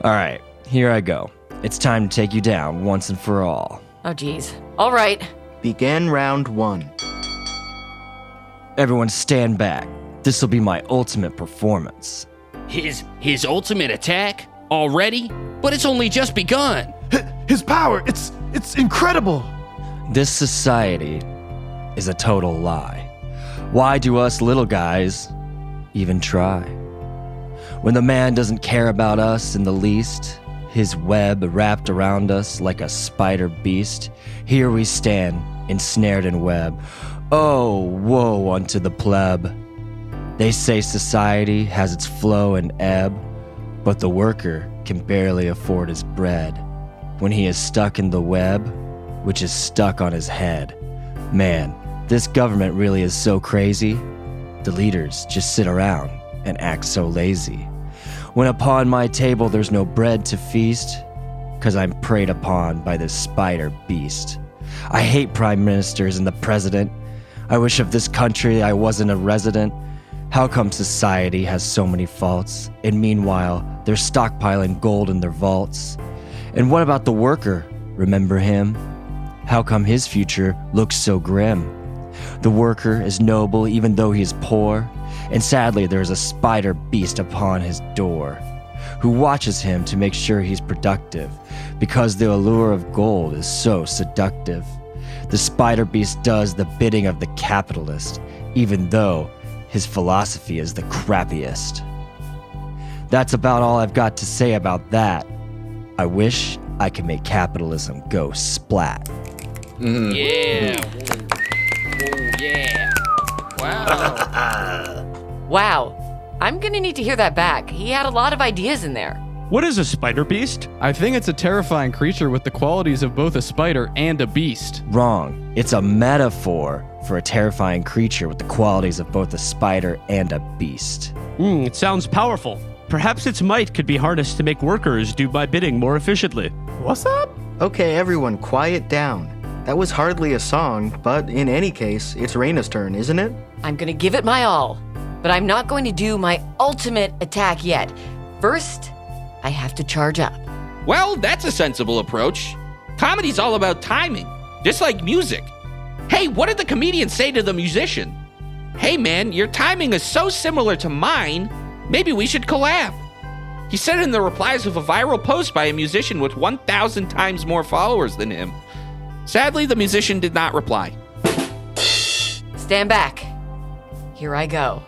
All right, here I go. It's time to take you down once and for all. Oh, geez. All right. Begin round 1. Everyone stand back. This'll be my ultimate performance. His ultimate attack? Already? But it's only just begun. His power, it's incredible. This society is a total lie. Why do us little guys even try? When the man doesn't care about us in the least, his web wrapped around us like a spider beast, here we stand, ensnared in web. Oh, woe unto the pleb. They say society has its flow and ebb, but the worker can barely afford his bread when he is stuck in the web, which is stuck on his head. Man, this government really is so crazy. The leaders just sit around and act so lazy. When upon my table there's no bread to feast, 'cause I'm preyed upon by this spider beast. I hate prime ministers and the president. I wish of this country I wasn't a resident. How come society has so many faults, and meanwhile they're stockpiling gold in their vaults? And what about the worker? Remember him? How come his future looks so grim? The worker is noble even though he is poor, and sadly there is a spider beast upon his door, who watches him to make sure he's productive, because the allure of gold is so seductive. The spider beast does the bidding of the capitalist, even though his philosophy is the crappiest. That's about all I've got to say about that. I wish I could make capitalism go splat. Yeah. Whoa, yeah. Wow. Wow. I'm gonna need to hear that back. He had a lot of ideas in there. What is a spider beast? I think it's a terrifying creature with the qualities of both a spider and a beast. Wrong. It's a metaphor for a terrifying creature with the qualities of both a spider and a beast. It sounds powerful. Perhaps its might could be harnessed to make workers do my bidding more efficiently. What's up? Okay, everyone, quiet down. That was hardly a song, but in any case, it's Raina's turn, isn't it? I'm gonna give it my all, but I'm not going to do my ultimate attack yet. First, I have to charge up. Well, that's a sensible approach. Comedy's all about timing, just like music. Hey, what did the comedian say to the musician? Hey man, your timing is so similar to mine, maybe we should collab. He said it in the replies of a viral post by a musician with 1,000 times more followers than him. Sadly, the musician did not reply. Stand back. Here I go.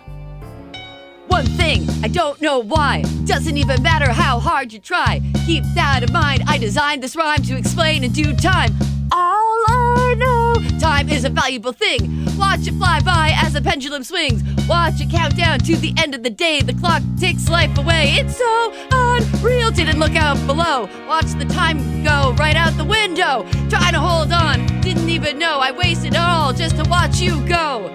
One thing, I don't know why. Doesn't even matter how hard you try. Keep that in mind. I designed this rhyme to explain in due time. All I know, time is a valuable thing. Watch it fly by as the pendulum swings. Watch it count down to the end of the day. The clock takes life away. It's so unreal. Didn't look out below. Watch the time go right out the window. Trying to hold on. Didn't even know I wasted it all just to watch you go.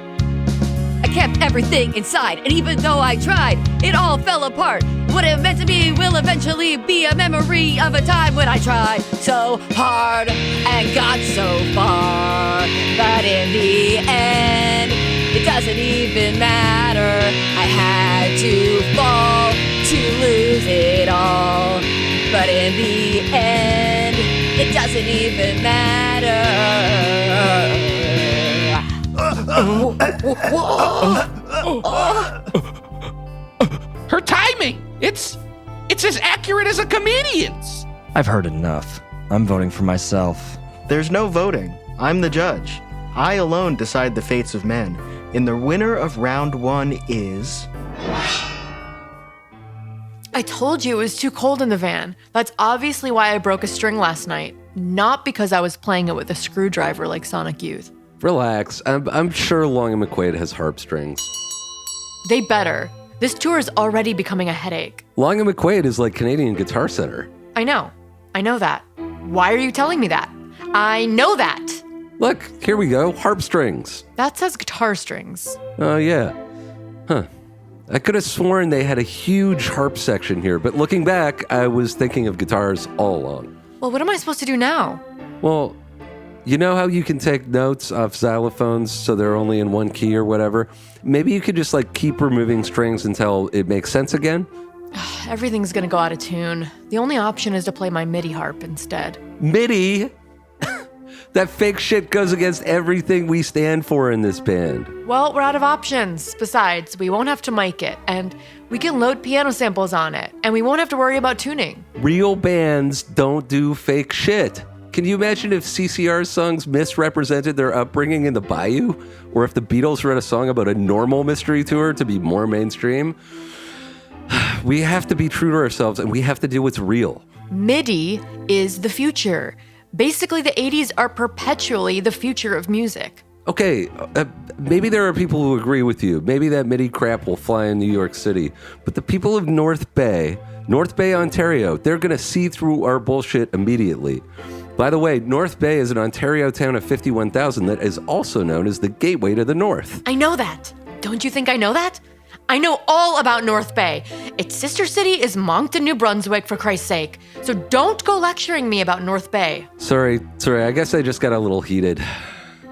I kept everything inside, and even though I tried, it all fell apart. What it meant to be will eventually be a memory of a time when I tried so hard and got so far. But in the end, it doesn't even matter. I had to fall to lose it all. But in the end, it doesn't even matter. Her timing! It's as accurate as a comedian's. I've heard enough. I'm voting for myself. There's no voting. I'm the judge. I alone decide the fates of men. And the winner of round 1 is... I told you it was too cold in the van. That's obviously why I broke a string last night. Not because I was playing it with a screwdriver like Sonic Youth. Relax. I'm sure Long and McQuaid has harp strings. They better. This tour is already becoming a headache. Long and McQuaid is like Canadian Guitar Center. I know that. Why are you telling me that? I know that. Look, here we go. Harp strings. That says guitar strings. Oh, yeah. Huh. I could have sworn they had a huge harp section here, but looking back, I was thinking of guitars all along. Well, what am I supposed to do now? Well, you know how you can take notes off xylophones so they're only in one key or whatever? Maybe you could just keep removing strings until it makes sense again? Everything's gonna go out of tune. The only option is to play my MIDI harp instead. MIDI? That fake shit goes against everything we stand for in this band. Well, we're out of options. Besides, we won't have to mic it, and we can load piano samples on it, and we won't have to worry about tuning. Real bands don't do fake shit. Can you imagine if CCR's songs misrepresented their upbringing in the Bayou? Or if the Beatles wrote a song about a normal mystery tour to be more mainstream? We have to be true to ourselves, and we have to do what's real. MIDI is the future. Basically, the 80s are perpetually the future of music. Okay, maybe there are people who agree with you. Maybe that MIDI crap will fly in New York City. But the people of North Bay, Ontario, they're going to see through our bullshit immediately. By the way, North Bay is an Ontario town of 51,000 that is also known as the gateway to the north. I know that. Don't you think I know that? I know all about North Bay. Its sister city is Moncton, New Brunswick, for Christ's sake. So don't go lecturing me about North Bay. Sorry, I guess I just got a little heated.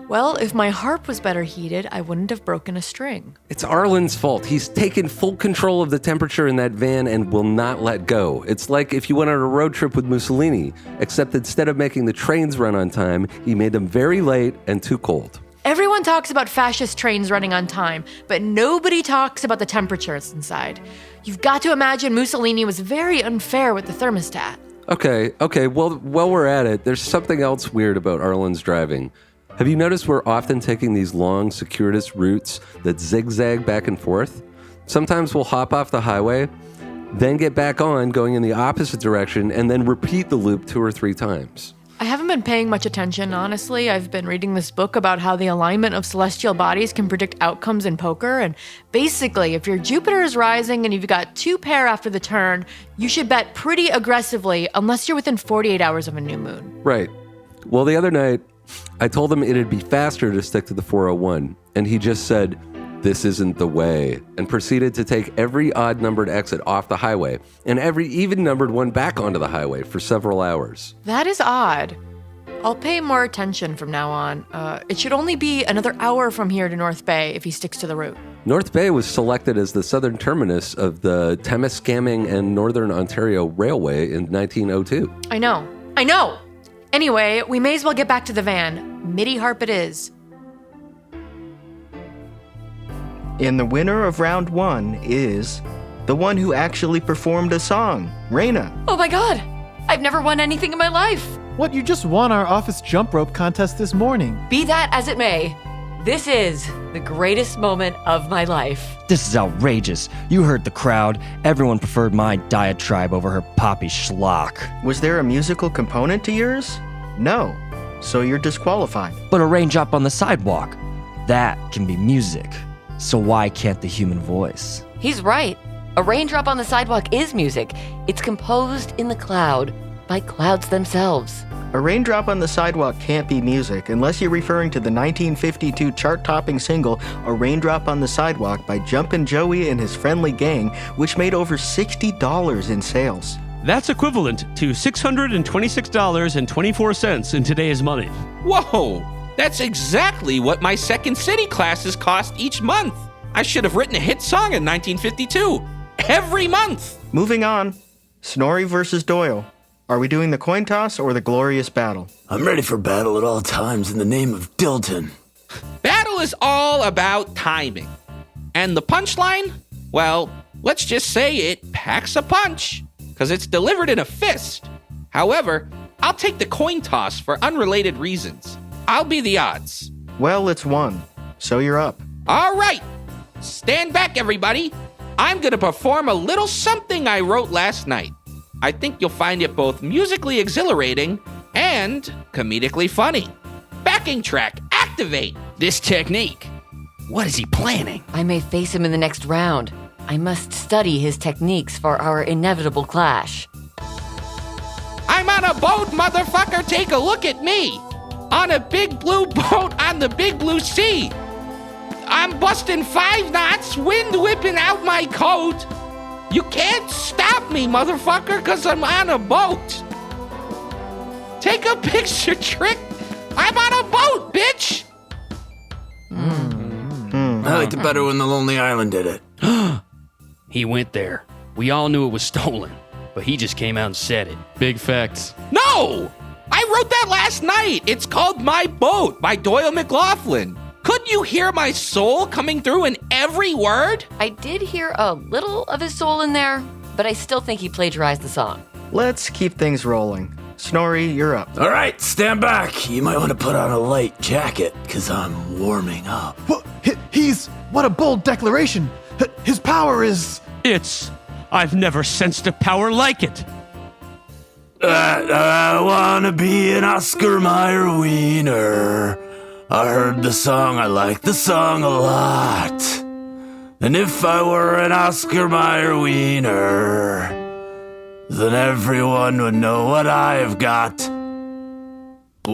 Well, if my harp was better heated, I wouldn't have broken a string. It's Arlen's fault. He's taken full control of the temperature in that van and will not let go. It's like if you went on a road trip with Mussolini, except instead of making the trains run on time, he made them very late and too cold. Everyone talks about fascist trains running on time, but nobody talks about the temperatures inside. You've got to imagine Mussolini was very unfair with the thermostat. Okay, well, while we're at it, there's something else weird about Arlen's driving. Have you noticed we're often taking these long, circuitous routes that zigzag back and forth? Sometimes we'll hop off the highway, then get back on going in the opposite direction, and then repeat the loop 2 or 3 times. I haven't been paying much attention, honestly. I've been reading this book about how the alignment of celestial bodies can predict outcomes in poker, and basically, if your Jupiter is rising and you've got 2 pair after the turn, you should bet pretty aggressively unless you're within 48 hours of a new moon. Right. Well, the other night, I told him it'd be faster to stick to the 401, and he just said, "This isn't the way," and proceeded to take every odd-numbered exit off the highway and every even-numbered one back onto the highway for several hours. That is odd. I'll pay more attention from now on. It should only be another hour from here to North Bay if he sticks to the route. North Bay was selected as the southern terminus of the Temiskaming and Northern Ontario Railway in 1902. I know. Anyway, we may as well get back to the van. MIDI harp it is. And the winner of round 1 is the one who actually performed a song, Raina. Oh my god! I've never won anything in my life! What, you just won our office jump rope contest this morning. Be that as it may, this is the greatest moment of my life. This is outrageous. You heard the crowd. Everyone preferred my diatribe over her poppy schlock. Was there a musical component to yours? No. So you're disqualified. But a raindrop on the sidewalk, that can be music. So why can't the human voice? He's right. A raindrop on the sidewalk is music. It's composed in the cloud by clouds themselves. A raindrop on the sidewalk can't be music unless you're referring to the 1952 chart-topping single A Raindrop on the Sidewalk by Jumpin' Joey and his friendly gang, which made over $60 in sales. That's equivalent to $626.24 in today's money. Whoa! That's exactly what my Second City classes cost each month. I should have written a hit song in 1952. Every month! Moving on. Snorri versus Doyle. Are we doing the coin toss or the glorious battle? I'm ready for battle at all times in the name of Dilton. Battle is all about timing. And the punchline? Well, let's just say it packs a punch, because it's delivered in a fist. However, I'll take the coin toss for unrelated reasons. I'll be the odds. Well, it's 1, so you're up. All right. Stand back, everybody. I'm going to perform a little something I wrote last night. I think you'll find it both musically exhilarating and comedically funny. Backing track, activate. This technique. What is he planning? I may face him in the next round. I must study his techniques for our inevitable clash. I'm on a boat, motherfucker. Take a look at me. On a big blue boat on the big blue sea. I'm busting 5 knots, wind whipping out my coat. You can't stop me, motherfucker, because I'm on a boat. Take a picture, Trick. I'm on a boat, bitch. I liked it better when the Lonely Island did it. He went there. We all knew it was stolen, but he just came out and said it. Big facts. No! I wrote that last night. It's called My Boat by Doyle McLaughlin. Couldn't you hear my soul coming through in every word? I did hear a little of his soul in there, but I still think he plagiarized the song. Let's keep things rolling. Snorri, you're up. All right, stand back. You might want to put on a light jacket, because I'm warming up. What a bold declaration. His power is... I've never sensed a power like it. I wanna be an Oscar Mayer wiener. I heard the song, I like the song a lot. And if I were an Oscar Mayer wiener, then everyone would know what I've got.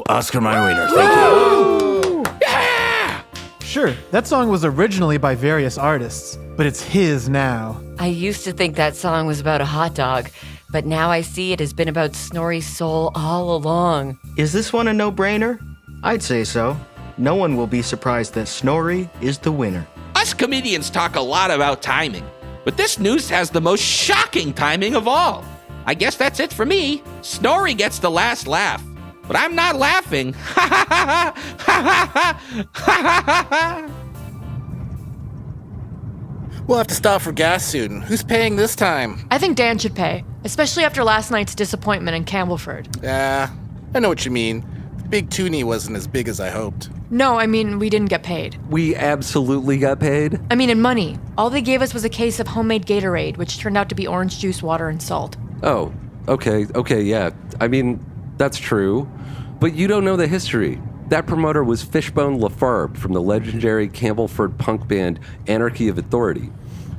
Oscar Mayer wiener, thank you. Yeah! Sure, that song was originally by various artists, but it's his now. I used to think that song was about a hot dog, but now I see it has been about Snorri's soul all along. Is this one a no-brainer? I'd say so. No one will be surprised that Snorri is the winner. Us comedians talk a lot about timing, but this news has the most shocking timing of all. I guess that's it for me. Snorri gets the last laugh, but I'm not laughing. Ha ha ha ha ha ha ha ha. We'll have to stop for gas soon. Who's paying this time? I think Dan should pay, especially after last night's disappointment in Campbellford. I know what you mean. The big toonie wasn't as big as I hoped. No, I mean, we didn't get paid. We absolutely got paid. I mean, in money. All they gave us was a case of homemade Gatorade, which turned out to be orange juice, water, and salt. Oh, okay, yeah. I mean, that's true. But you don't know the history. That promoter was Fishbone LaFarbe from the legendary Campbellford punk band Anarchy of Authority.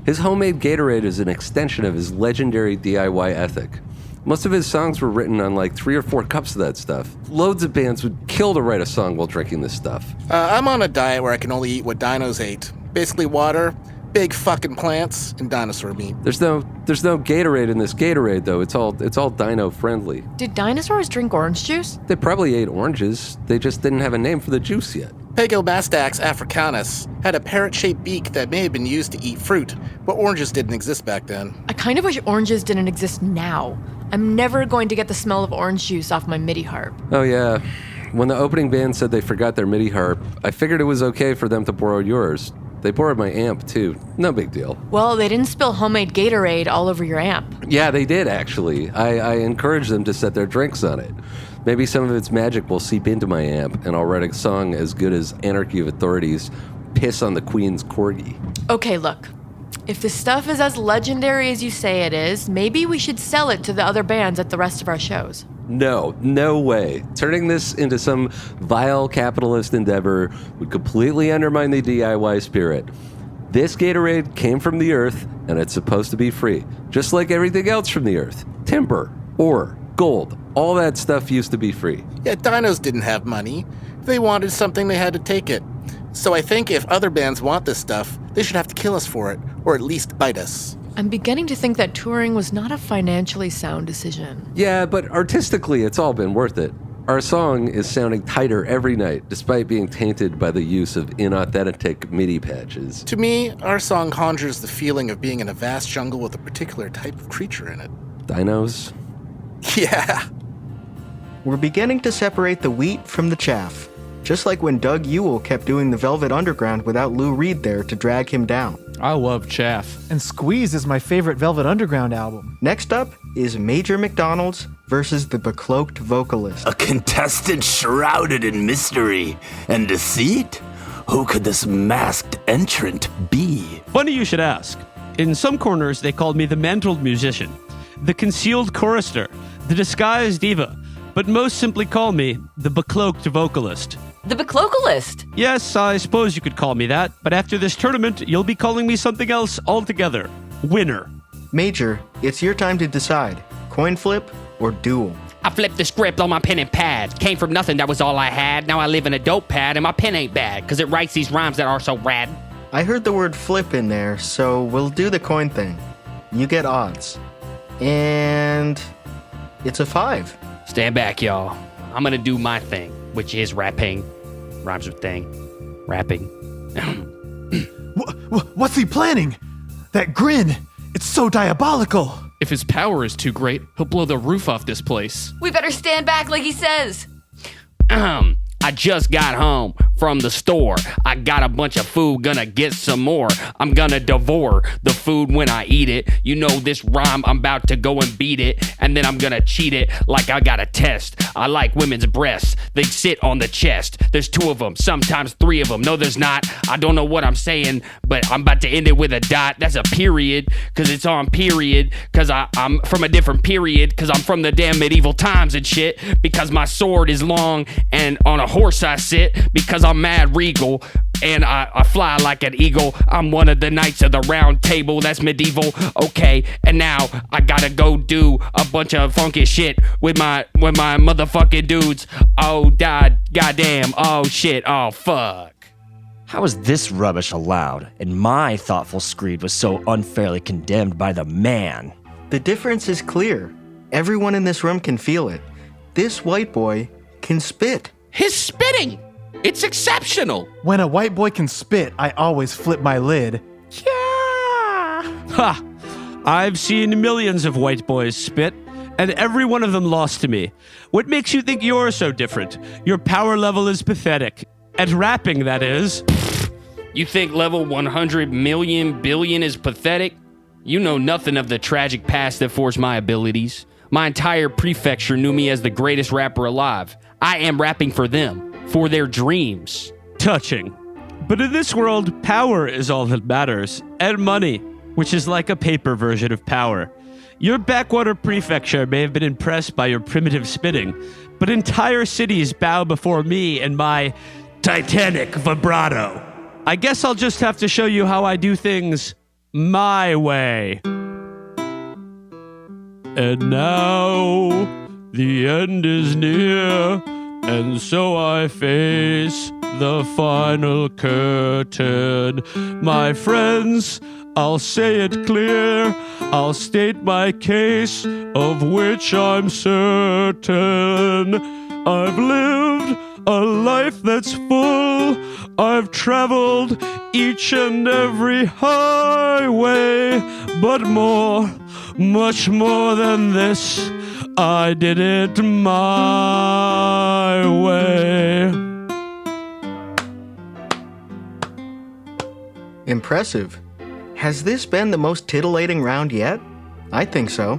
His homemade Gatorade is an extension of his legendary DIY ethic. Most of his songs were written on like 3 or 4 cups of that stuff. Loads of bands would kill to write a song while drinking this stuff. I'm on a diet where I can only eat what dinos ate. Basically water, big fucking plants, and dinosaur meat. There's no Gatorade in this Gatorade though. It's all dino friendly. Did dinosaurs drink orange juice? They probably ate oranges. They just didn't have a name for the juice yet. Pagomastax africanus had a parrot-shaped beak that may have been used to eat fruit, but oranges didn't exist back then. I kind of wish oranges didn't exist now. I'm never going to get the smell of orange juice off my MIDI harp. Oh yeah. When the opening band said they forgot their MIDI harp, I figured it was okay for them to borrow yours. They borrowed my amp too. No big deal. Well, they didn't spill homemade Gatorade all over your amp. Yeah, they did actually. I encouraged them to set their drinks on it. Maybe some of its magic will seep into my amp, and I'll write a song as good as Anarchy of Authority's Piss on the Queen's Corgi. Okay, look. If this stuff is as legendary as you say it is, maybe we should sell it to the other bands at the rest of our shows. No way. Turning this into some vile capitalist endeavor would completely undermine the DIY spirit. This Gatorade came from the earth, and it's supposed to be free, just like everything else from the earth. Timber, ore, gold, all that stuff used to be free. Yeah, dinos didn't have money. If they wanted something, they had to take it. So I think if other bands want this stuff, they should have to kill us for it, or at least bite us. I'm beginning to think that touring was not a financially sound decision. Yeah, but artistically, it's all been worth it. Our song is sounding tighter every night, despite being tainted by the use of inauthentic MIDI patches. To me, our song conjures the feeling of being in a vast jungle with a particular type of creature in it. Dinos? Yeah. We're beginning to separate the wheat from the chaff. Just like when Doug Ewell kept doing the Velvet Underground without Lou Reed there to drag him down. I love chaff. And Squeeze is my favorite Velvet Underground album. Next up is Major McDonald's versus the Becloaked Vocalist. A contestant shrouded in mystery and deceit? Who could this masked entrant be? Funny you should ask. In some corners, they called me the mantled musician, the concealed chorister, the disguised diva, but most simply call me the Becloaked Vocalist. The Becloakalist? Yes, I suppose you could call me that, but after this tournament, you'll be calling me something else altogether. Winner. Major, it's your time to decide. Coin flip or duel? I flipped the script on my pen and pad. Came from nothing, that was all I had. Now I live in a dope pad, and my pen ain't bad, cause it writes these rhymes that are so rad. I heard the word flip in there, so we'll do the coin thing. You get odds. And it's a 5. Stand back, y'all. I'm gonna do my thing, which is rapping. Rhymes with thing. Rapping. What's he planning? That grin. It's so diabolical. If his power is too great, he'll blow the roof off this place. We better stand back like he says. I just got home from the store. I got a bunch of food, gonna get some more. I'm gonna devour the food when I eat it. You know this rhyme, I'm about to go and beat it. And then I'm gonna cheat it like I got a test. I like women's breasts, they sit on the chest. There's 2 of them, sometimes 3 of them. No, there's not. I don't know what I'm saying, but I'm about to end it with a dot. That's a period, cause it's on period. Cause I'm from a different period. Cause I'm from the damn medieval times and shit. Because my sword is long and on a horse I sit. Because I'm mad regal and I fly like an eagle. I'm one of the knights of the round table. That's medieval. Okay, and now I gotta go do a bunch of funky shit with my motherfucking dudes. Oh, goddamn. Oh, shit. Oh, fuck. How is this rubbish allowed, and my thoughtful screed was so unfairly condemned by the man? The difference is clear. Everyone in this room can feel it. This white boy can spit. His spitting! It's exceptional! When a white boy can spit, I always flip my lid. Ha! I've seen millions of white boys spit, and every one of them lost to me. What makes you think you're so different? Your power level is pathetic. At rapping, that is. You think level 100 million billion is pathetic? You know nothing of the tragic past that forced my abilities. My entire prefecture knew me as the greatest rapper alive. I am rapping for them, for their dreams. Touching. But in this world, power is all that matters, and money, which is like a paper version of power. Your backwater prefecture may have been impressed by your primitive spitting, but entire cities bow before me and my titanic vibrato. I guess I'll just have to show you how I do things my way. And now, the end is near, and so I face the final curtain. My friends, I'll say it clear, I'll state my case, of which I'm certain. I've lived a life that's full, I've traveled each and every highway, but more, much more than this, I did it my way. Impressive. Has this been the most titillating round yet? I think so.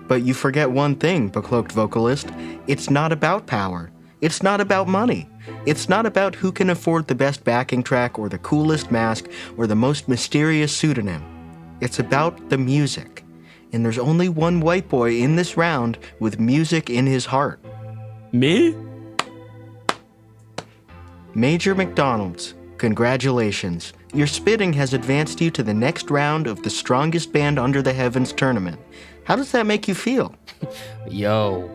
But you forget one thing, Becloaked Vocalist. It's not about power. It's not about money. It's not about who can afford the best backing track or the coolest mask or the most mysterious pseudonym. It's about the music. And there's only one white boy in this round with music in his heart. Me? Major McDonald's, congratulations. Your spitting has advanced you to the next round of the Strongest Band Under the Heavens tournament. How does that make you feel? Yo,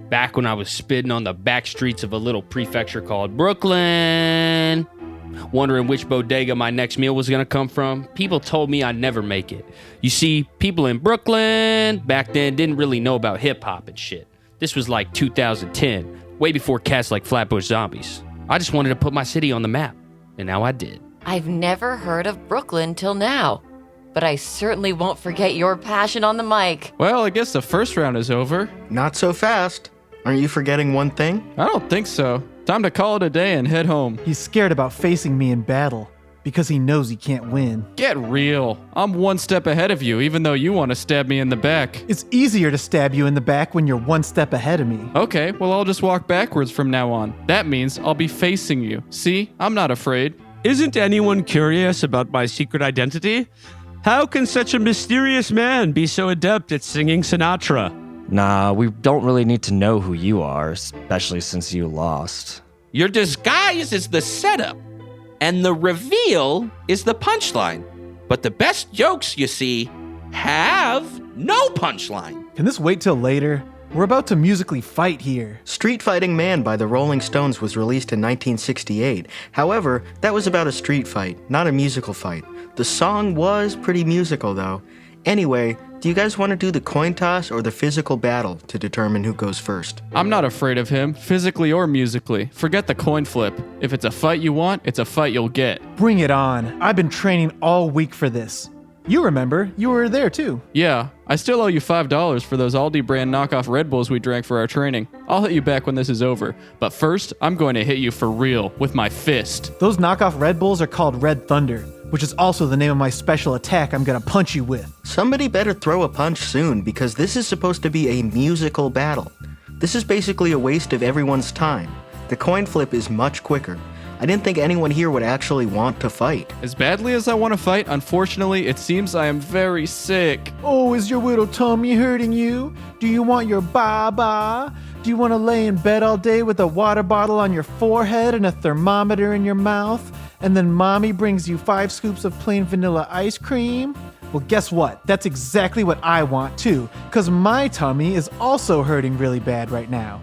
back when I was spitting on the back streets of a little prefecture called Brooklyn, wondering which bodega my next meal was gonna come from, people told me I'd never make it. You see, people in Brooklyn back then didn't really know about hip-hop and shit. This was like 2010, way before cats like Flatbush Zombies. I just wanted to put my city on the map, and now I did. I've never heard of Brooklyn till now, but I certainly won't forget your passion on the mic. Well, I guess the first round is over. Not so fast. Aren't you forgetting one thing? I don't think so. Time to call it a day and head home. He's scared about facing me in battle because he knows he can't win. Get real. I'm one step ahead of you, even though you want to stab me in the back. It's easier to stab you in the back when you're one step ahead of me. Okay, well, I'll just walk backwards from now on. That means I'll be facing you. See? I'm not afraid. Isn't anyone curious about my secret identity? How can such a mysterious man be so adept at singing Sinatra? Nah, we don't really need to know who you are, especially since you lost. Your disguise is the setup, and the reveal is the punchline. But the best jokes, you see, have no punchline. Can this wait till later? We're about to musically fight here. Street Fighting Man by the Rolling Stones was released in 1968. However, that was about a street fight, not a musical fight. The song was pretty musical, though. Anyway, do you guys want to do the coin toss or the physical battle to determine who goes first? I'm not afraid of him, physically or musically. Forget the coin flip. If it's a fight you want, it's a fight you'll get. Bring it on. I've been training all week for this. You remember, you were there too. Yeah, I still owe you $5 for those Aldi brand knockoff Red Bulls we drank for our training. I'll hit you back when this is over. But first, I'm going to hit you for real with my fist. Those knockoff Red Bulls are called Red Thunder, which is also the name of my special attack I'm gonna punch you with. Somebody better throw a punch soon, because this is supposed to be a musical battle. This is basically a waste of everyone's time. The coin flip is much quicker. I didn't think anyone here would actually want to fight. As badly as I want to fight, unfortunately, it seems I am very sick. Oh, is your little tummy hurting you? Do you want your ba-ba? Do you want to lay in bed all day with a water bottle on your forehead and a thermometer in your mouth? And then mommy brings you 5 scoops of plain vanilla ice cream? Well, guess what? That's exactly what I want too, because my tummy is also hurting really bad right now.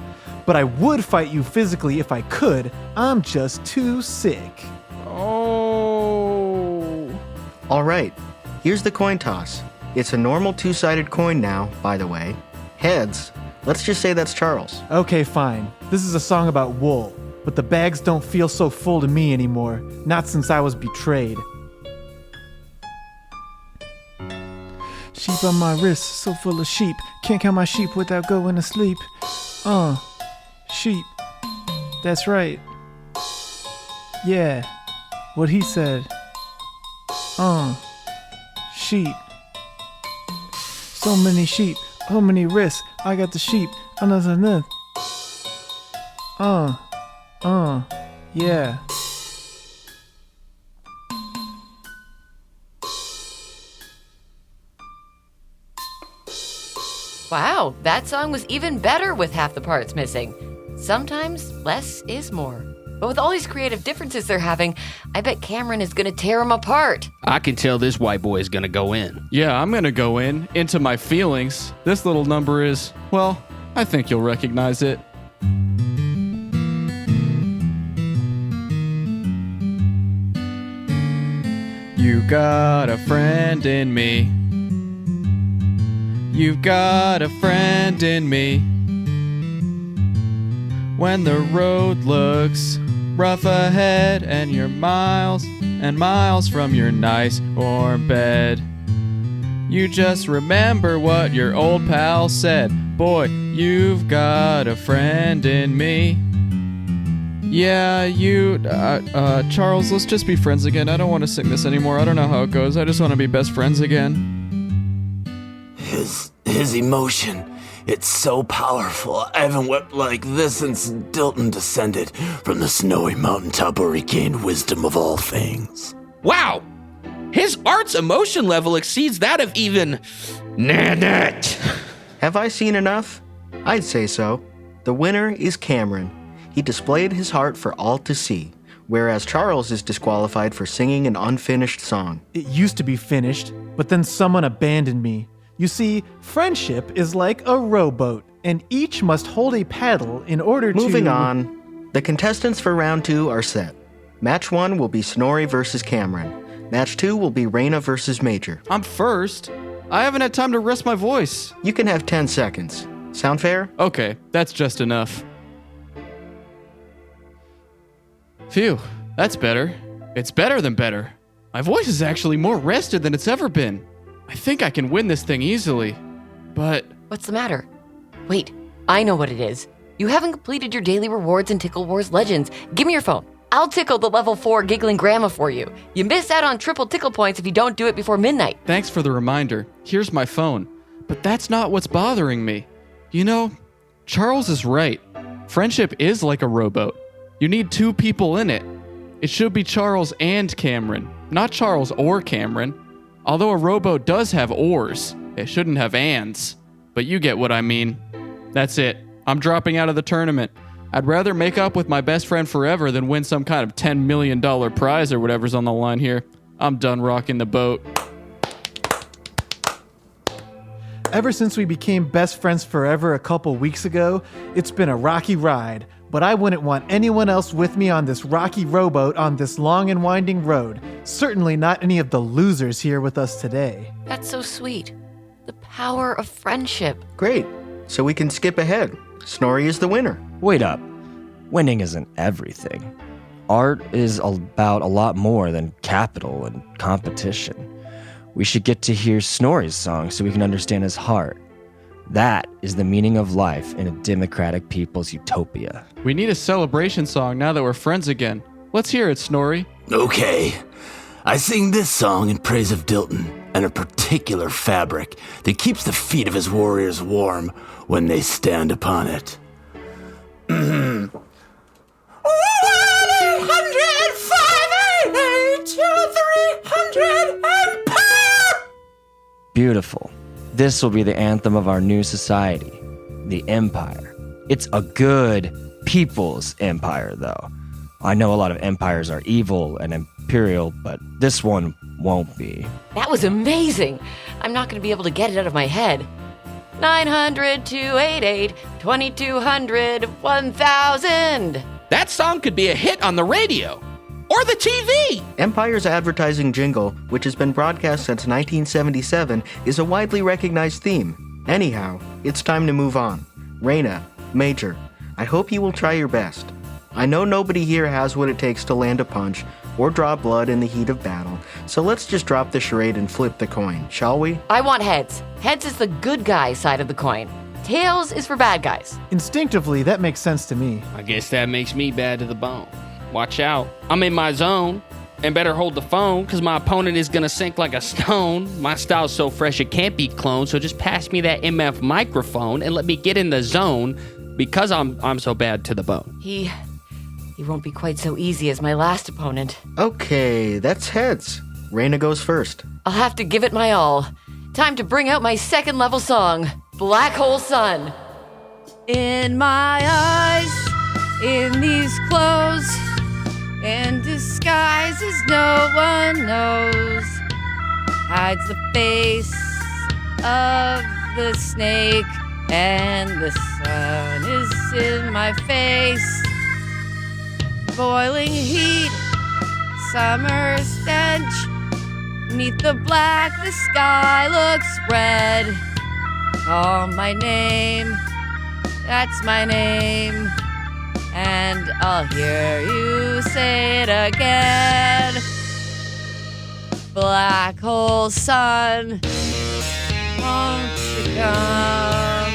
But I would fight you physically if I could. I'm just too sick. Oh. All right, here's the coin toss. It's a normal 2-sided coin now, by the way. Heads. Let's just say that's Charles. Okay, fine. This is a song about wool, but the bags don't feel so full to me anymore. Not since I was betrayed. Sheep on my wrist, so full of sheep. Can't count my sheep without going to sleep. Sheep. That's right. Yeah, what he said. Sheep. So many sheep, so many wrists. I got the sheep. Yeah. Wow, that song was even better with half the parts missing. Sometimes less is more. But with all these creative differences they're having, I bet Cameron is gonna tear them apart. I can tell this white boy is gonna go in. Yeah, I'm gonna go into my feelings. This little number is, well, I think you'll recognize it. You got a friend in me. You've got a friend in me. When the road looks rough ahead and you're miles and miles from your nice warm bed, you just remember what your old pal said. Boy, you've got a friend in me. Yeah, Charles, let's just be friends again. I don't want to sing this anymore. I don't know how it goes. I just want to be best friends again. His emotion, it's so powerful. I haven't wept like this since Dilton descended from the snowy mountaintop where he gained wisdom of all things. Wow! His art's emotion level exceeds that of even Nanette. Have I seen enough? I'd say so. The winner is Cameron. He displayed his heart for all to see, whereas Charles is disqualified for singing an unfinished song. It used to be finished, but then someone abandoned me. You see, friendship is like a rowboat, and each must hold a paddle in order to... Moving on. The contestants for round 2 are set. Match 1 will be Snorri versus Cameron. Match 2 will be Raina versus Major. I'm first. I haven't had time to rest my voice. You can have 10 seconds. Sound fair? Okay, that's just enough. Phew, that's better. It's better than better. My voice is actually more rested than it's ever been. I think I can win this thing easily, but... What's the matter? Wait, I know what it is. You haven't completed your daily rewards in Tickle Wars Legends. Give me your phone. I'll tickle the level 4 giggling grandma for you. You miss out on triple tickle points if you don't do it before midnight. Thanks for the reminder. Here's my phone. But that's not what's bothering me. You know, Charles is right. Friendship is like a rowboat. You need 2 people in it. It should be Charles and Cameron, not Charles or Cameron. Although a rowboat does have oars, it shouldn't have ands. But you get what I mean. That's it. I'm dropping out of the tournament. I'd rather make up with my best friend forever than win some kind of $10 million prize or whatever's on the line here. I'm done rocking the boat. Ever since we became best friends forever a couple weeks ago, it's been a rocky ride. But I wouldn't want anyone else with me on this rocky rowboat on this long and winding road. Certainly not any of the losers here with us today. That's so sweet. The power of friendship. Great. So we can skip ahead. Snorri is the winner. Wait up. Winning isn't everything. Art is about a lot more than capital and competition. We should get to hear Snorri's song so we can understand his heart. That is the meaning of life in a democratic people's utopia. We need a celebration song now that we're friends again. Let's hear it, Snorri. Okay. I sing this song in praise of Dilton and a particular fabric that keeps the feet of his warriors warm when they stand upon it. 1-800-588-2300 Empire! Beautiful. This will be the anthem of our new society, the Empire. It's a good people's empire, though. I know a lot of empires are evil and imperial, but this one won't be. That was amazing. I'm not going to be able to get it out of my head. 900-288-2200 1000. That song could be a hit on the radio or the TV. Empire's advertising jingle, which has been broadcast since 1977, is a widely recognized theme. Anyhow, it's time to move on. Raina, Major, I hope you will try your best. I know nobody here has what it takes to land a punch or draw blood in the heat of battle, so let's just drop the charade and flip the coin, shall we? I want heads. Heads is the good guy side of the coin. Tails is for bad guys. Instinctively, that makes sense to me. I guess that makes me bad to the bone. Watch out. I'm in my zone. And better hold the phone, because my opponent is going to sink like a stone. My style's so fresh it can't be cloned, so just pass me that MF microphone and let me get in the zone, because I'm so bad to the bone. He won't be quite so easy as my last opponent. Okay, that's heads. Raina goes first. I'll have to give it my all. Time to bring out my second level song, Black Hole Sun. In my eyes, in these clothes, in disguises no one knows, hides the face of the snake, and the sun is in my face. Boiling heat, summer stench, neath the black the sky looks red. Call my name, that's my name, and I'll hear you say it again. Black hole sun, won't you come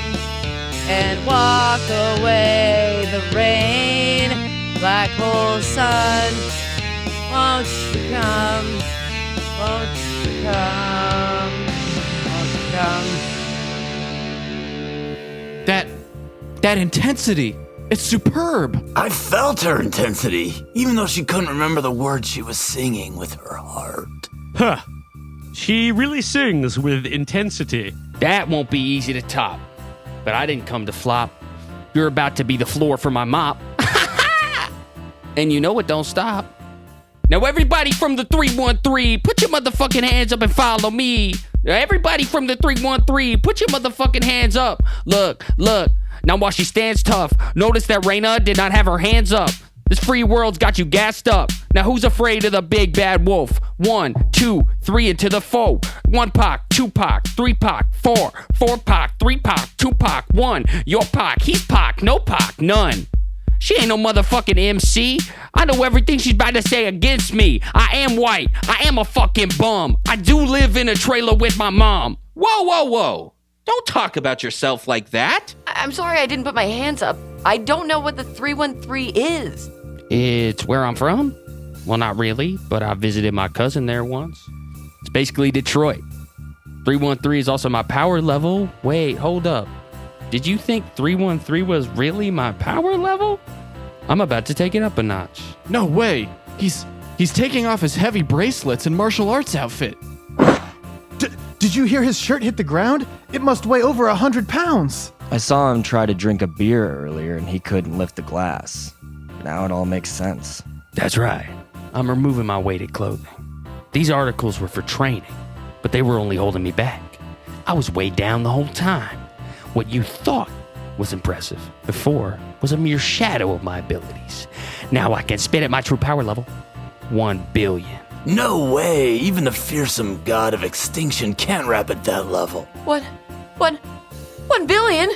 and walk away the rain? Black hole sun, won't you come? Won't you come? Won't you come? That intensity, it's superb. I felt her intensity, even though she couldn't remember the words she was singing with her heart. Huh. She really sings with intensity. That won't be easy to top. But I didn't come to flop. You're about to be the floor for my mop. And you know it don't stop. Now everybody from the 313, put your motherfucking hands up and follow me. Everybody from the 313, put your motherfucking hands up. Look. Now while she stands tough, notice that Raina did not have her hands up. This free world's got you gassed up. Now who's afraid of the big bad wolf? 1, 2, 3 into the foe. 1 Pac, 2 Pac, 3 Pac, 4 Pac, 3 Pac, 2 Pac, 1. Your Pac, he's Pac, no Pac, none. She ain't no motherfucking MC. I know everything she's about to say against me. I am white. I am a fucking bum. I do live in a trailer with my mom. Whoa. Don't talk about yourself like that. I'm sorry I didn't put my hands up. I don't know what the 313 is. It's where I'm from. Well, not really, but I visited my cousin there once. It's basically Detroit. 313 is also my power level. Wait, hold up. Did you think 313 was really my power level? I'm about to take it up a notch. No way. He's taking off his heavy bracelets and martial arts outfit. Did you hear his shirt hit the ground? It must weigh over 100 pounds. I saw him try to drink a beer earlier and he couldn't lift the glass. Now it all makes sense. That's right. I'm removing my weighted clothing. These articles were for training, but they were only holding me back. I was weighed down the whole time. What you thought was impressive before was a mere shadow of my abilities. Now I can spin at my true power level. 1 billion. No way, even the fearsome god of extinction can't rap at that level. What? 1 billion?